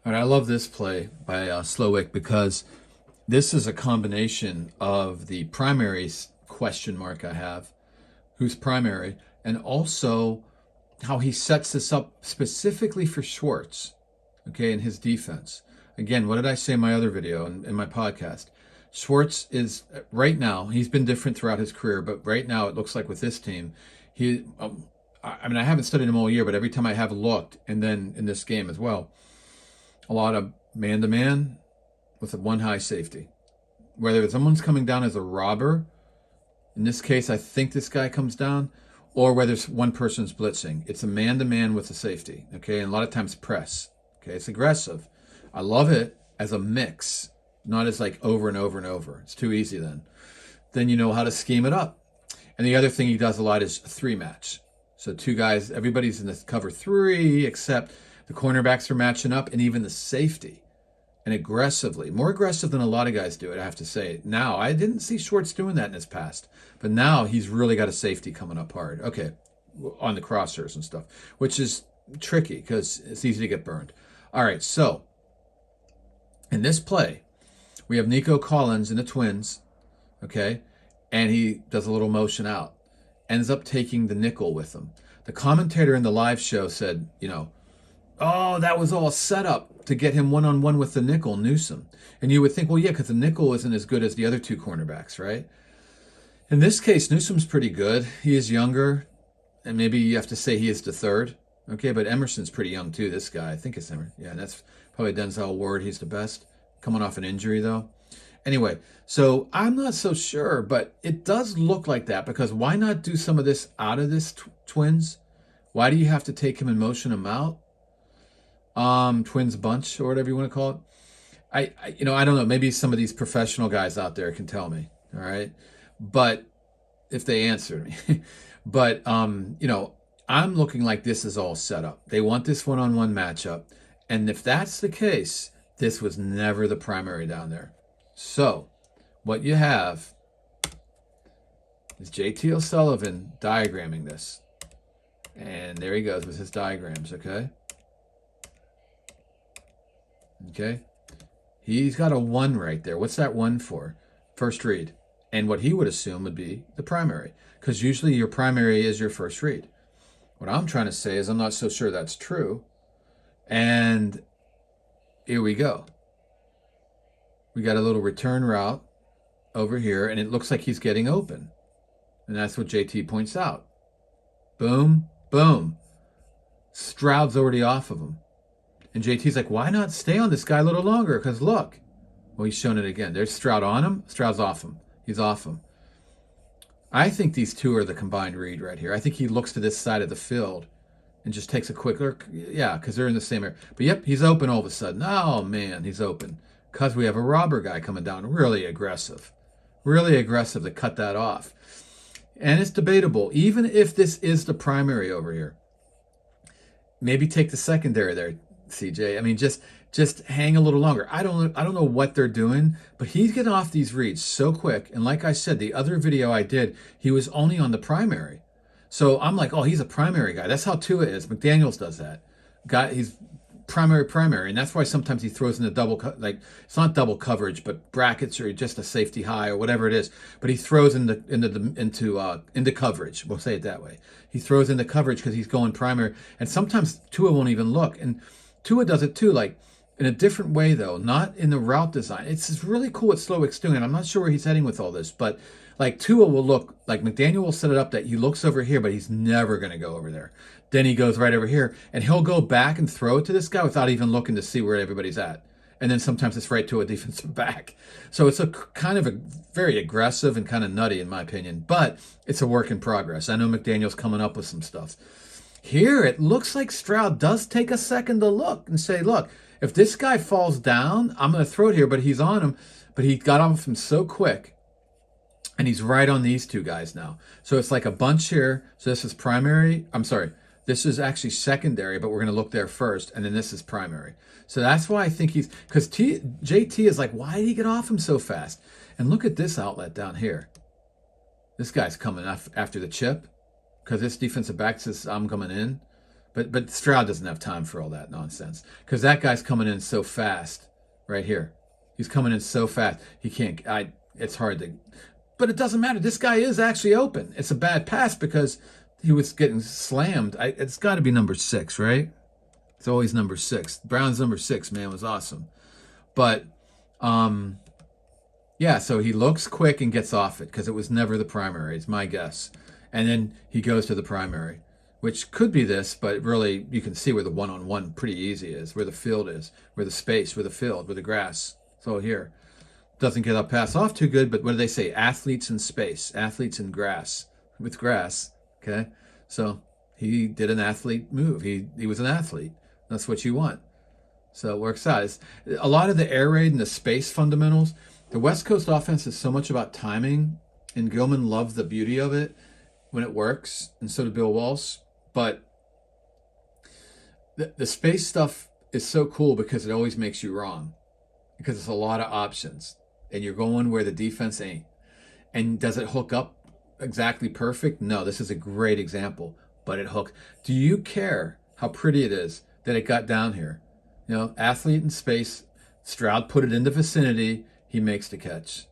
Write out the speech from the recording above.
All right, I love this play by Slowik because this is a combination of the primary question mark I have, who's primary, and also how he sets this up specifically for Schwartz, okay, in his defense. Again, what did I say in my other video in my podcast? Schwartz is, right now, he's been different throughout his career, but right now it looks like with this team, I mean, I haven't studied him all year, but every time I have looked, and then in this game as well, a lot of man-to-man with a one high safety. Whether someone's coming down as a robber, in this case, I think this guy comes down, or whether it's one person's blitzing. It's a man-to-man with a safety, okay? And a lot of times press, okay? It's aggressive. I love it as a mix, not as like over and over and over. It's too easy then. Then you know how to scheme it up. And the other thing he does a lot is three match. So two guys, everybody's in the cover three, except the cornerbacks are matching up, and even the safety. And aggressively, more aggressive than a lot of guys do it, I have to say. Now, I didn't see Schwartz doing that in his past, but now he's really got a safety coming up hard. Okay, on the crossers and stuff, which is tricky because it's easy to get burned. All right, so in this play, we have Nico Collins in the Twins, okay, and he does a little motion out, ends up taking the nickel with him. The commentator in the live show said, oh, that was all set up to get him one-on-one with the nickel, Newsom. And you would think, well, yeah, because the nickel isn't as good as the other two cornerbacks, right? In this case, Newsom's pretty good. He is younger, and maybe you have to say he is the third. Okay, but Emerson's pretty young too, this guy. I think it's Emerson. Yeah, that's probably Denzel Ward. He's the best. Coming off an injury, though. Anyway, so I'm not so sure, but it does look like that because why not do some of this out of this Twins? Why do you have to take him and motion him out? Twins bunch or whatever you want to call it. I don't know. Maybe some of these professional guys out there can tell me. All right. But if they answer me, but, I'm looking like this is all set up. They want this one-on-one matchup. And if that's the case, this was never the primary down there. So what you have is JT O'Sullivan diagramming this. And there he goes with his diagrams. Okay. Okay, he's got a 1 right there. What's that 1 for? First read. And what he would assume would be the primary, because usually your primary is your first read. What I'm trying to say is I'm not so sure that's true. And here we go. We got a little return route over here, and it looks like he's getting open. And that's what JT points out. Boom, boom. Stroud's already off of him. And JT's like, why not stay on this guy a little longer? Because look. Well, he's shown it again. There's Stroud on him. Stroud's off him. He's off him. I think these two are the combined read right here. I think he looks to this side of the field and just takes a quick look. Yeah, because they're in the same area. But yep, he's open all of a sudden. Oh, man, he's open. Because we have a robber guy coming down. Really aggressive. Really aggressive to cut that off. And it's debatable. Even if this is the primary over here, maybe take the secondary there, CJ. I mean, just hang a little longer. I don't know what they're doing, but he's getting off these reads so quick. And like I said, the other video I did, he was only on the primary. So I'm like, oh, he's a primary guy. That's how Tua is. McDaniels does that. He's primary, and that's why sometimes he throws in the double, like it's not double coverage, but brackets or just a safety high or whatever it is. But he throws into coverage. We'll say it that way. He throws into coverage because he's going primary, and sometimes Tua won't even look. And Tua does it too, like in a different way though, not in the route design. It's really cool what Slowik's doing. I'm not sure where he's heading with all this, but like Tua will look, like McDaniel will set it up that he looks over here, but he's never going to go over there. Then he goes right over here, and he'll go back and throw it to this guy without even looking to see where everybody's at. And then sometimes it's right to a defensive back. So it's a kind of a very aggressive and kind of nutty in my opinion, but it's a work in progress. I know McDaniel's coming up with some stuff. Here, it looks like Stroud does take a second to look and say, look, if this guy falls down, I'm going to throw it here, but he's on him. But he got off him so quick, and he's right on these two guys now. So it's like a bunch here. So this is primary. I'm sorry. This is actually secondary, but we're going to look there first, and then this is primary. So that's why I think because JT is like, why did he get off him so fast? And look at this outlet down here. This guy's coming after the chip because this defensive back says, I'm coming in. But Stroud doesn't have time for all that nonsense because that guy's coming in so fast right here. He's coming in so fast. He can't. It's hard to. But it doesn't matter. This guy is actually open. It's a bad pass because he was getting slammed. It's got to be number 6, right? It's always number 6. Brown's number 6, man, was awesome. But, yeah, so he looks quick and gets off it because it was never the primary, it's my guess. And then he goes to the primary, which could be this, but really you can see where the one-on-one pretty easy is, where the field is, where the space, where the field, where the grass. So here. Doesn't get that pass off too good, but what do they say? Athletes in space, athletes in grass, with grass, okay? So he did an athlete move. He was an athlete. That's what you want. So it works out. A lot of the air raid and the space fundamentals, the West Coast offense is so much about timing, and Gillman loved the beauty of it when it works, and so did Bill Walsh. But the space stuff is so cool because it always makes you wrong, because it's a lot of options. And you're going where the defense ain't. And does it hook up exactly perfect? No, this is a great example, but it hooked. Do you care how pretty it is that it got down here? You know, athlete in space, Stroud put it in the vicinity, he makes the catch.